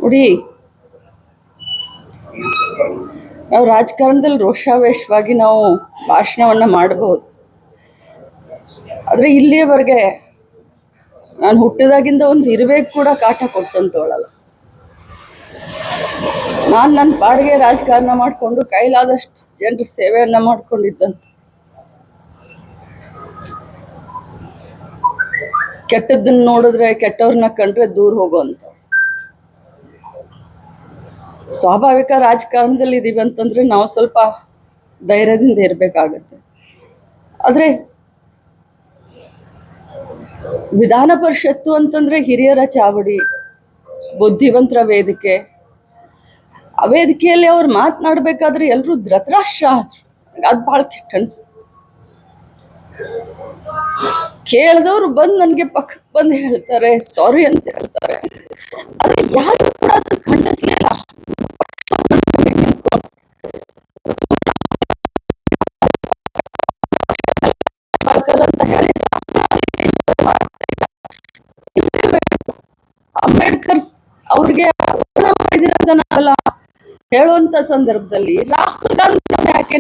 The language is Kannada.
ನೋಡಿ, ನಾವು ರಾಜಕಾರಣದಲ್ಲಿ ರೋಷಾವೇಶವಾಗಿ ನಾವು ಭಾಷಣವನ್ನ ಮಾಡಬಹುದು. ಆದ್ರೆ ಇಲ್ಲಿಯವರೆಗೆ ನಾನು ಹುಟ್ಟಿದಾಗಿಂದ ಒಂದು ಇರುವೆ ಕೂಡ ಕಾಟ ಕೊಟ್ಟಂತೋಳಲ್ಲ. ನಾನು ನನ್ನ ಪಾಡಿಗೆ ರಾಜಕಾರಣ ಮಾಡಿಕೊಂಡು ಕೈಲಾದಷ್ಟು ಜನರ ಸೇವೆಯನ್ನ ಮಾಡ್ಕೊಂಡಿದ್ದಂತ. ಕೆಟ್ಟದ್ದನ್ನ ನೋಡಿದ್ರೆ, ಕೆಟ್ಟವ್ರನ್ನ ಕಂಡ್ರೆ ದೂರ ಹೋಗೋಂತ ಸ್ವಾಭಾವಿಕ ರಾಜಕಾರಣದಲ್ಲಿ ಇದೀವಿ ಅಂತಂದ್ರೆ ನಾವು ಸ್ವಲ್ಪ ಧೈರ್ಯದಿಂದ ಇರಬೇಕಾಗತ್ತೆ. ಆದ್ರೆ ವಿಧಾನ ಪರಿಷತ್ತು ಅಂತಂದ್ರೆ ಹಿರಿಯರ ಚಾವಡಿ, ಬುದ್ಧಿವಂತರ ವೇದಿಕೆ. ಆ ವೇದಿಕೆಯಲ್ಲಿ ಅವ್ರು ಮಾತನಾಡ್ಬೇಕಾದ್ರೆ ಎಲ್ರು ಧೃತರಾಷ್ಟ್ರ ಆದ್ರು. ಅದ್ ಬಹಳ ಕೆಟ್ಟ ಅನ್ಸ್ತು. ಕೇಳಿದವ್ರು ಬಂದು ನನಗೆ ಪಕ್ಕಕ್ಕೆ ಬಂದು ಹೇಳ್ತಾರೆ, ಸಾರಿ ಅಂತ ಹೇಳ್ತಾರೆ. ಆದ್ರೆ ಯಾರು ಕೂಡ ಅದನ್ನ ಖಂಡಿಸ್ಲಿಲ್ಲ. ಅಂಬೇಡ್ಕರ್ ಅವ್ರಿಗೆ ಮಾಡಿದಿರಂತ ನಾವೆಲ್ಲ ಹೇಳುವಂತ ಸಂದರ್ಭದಲ್ಲಿ ರಾಹುಲ್ ಗಾಂಧಿ ಯಾಕೆ